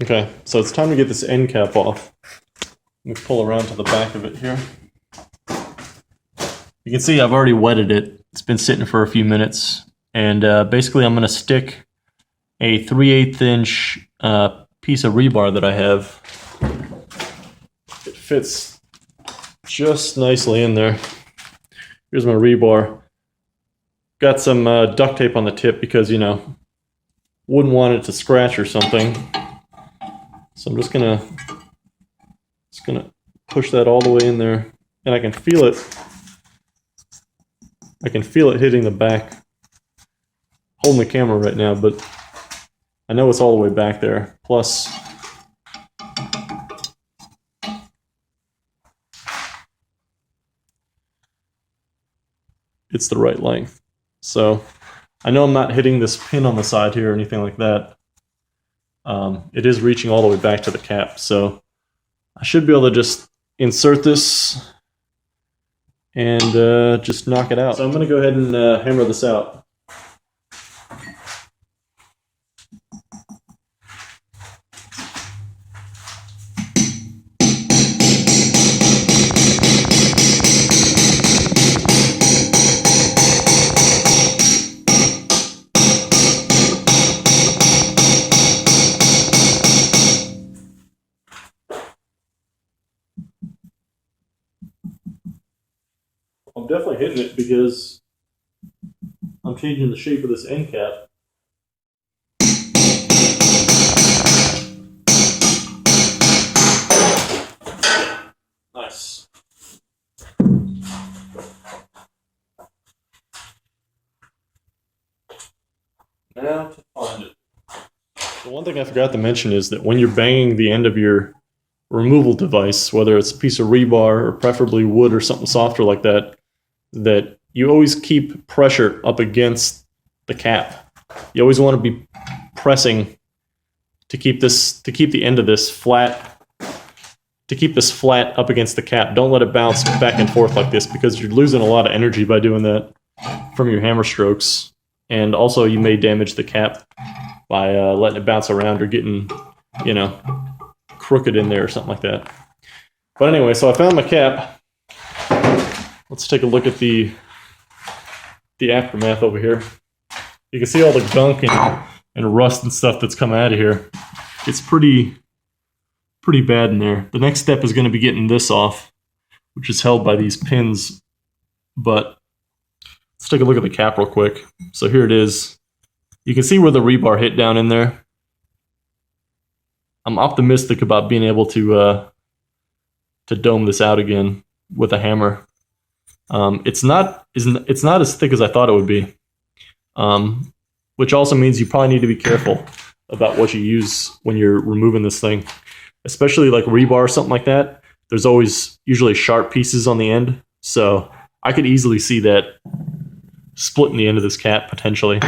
Okay, so it's time to get this end cap off. Let me pull around to the back of it here. You can see I've already wetted it. It's been sitting for a few minutes. And basically I'm going to stick a 3/8 inch piece of rebar that I have. It fits just nicely in there. Here's my rebar. Got some duct tape on the tip because, you know, wouldn't want it to scratch or something. So I'm just gonna push that all the way in there, and I can feel it. I can feel it hitting the back. Holding the camera right now, but I know it's all the way back there. Plus, it's the right length. So I know I'm not hitting this pin on the side here or anything like that. It is reaching all the way back to the cap, so I should be able to just insert this and just knock it out. So I'm going to go ahead and hammer this out. I'm definitely hitting it because I'm changing the shape of this end cap. Nice. Now to find it. The one thing I forgot to mention is that when you're banging the end of your removal device, whether it's a piece of rebar or preferably wood or something softer like that, that you always keep pressure up against the cap. You always want to be pressing to keep the end of this flat, up against the cap. Don't let it bounce back and forth like this because you're losing a lot of energy by doing that from your hammer strokes. And also you may damage the cap by letting it bounce around or getting, you know, crooked in there or something like that. But anyway, so I found my cap. Let's take a look at the aftermath over here. You can see all the gunk and rust and stuff that's come out of here. It's pretty bad in there. The next step is going to be getting this off, which is held by these pins. But let's take a look at the cap real quick. So here it is. You can see where the rebar hit down in there. I'm optimistic about being able to dome this out again with a hammer. It's not as thick as I thought it would be, which also means you probably need to be careful about what you use when you're removing this thing, especially like rebar or something like that. There's always usually sharp pieces on the end, so I could easily see that splitting the end of this cap potentially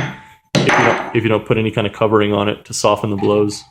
if you don't put any kind of covering on it to soften the blows.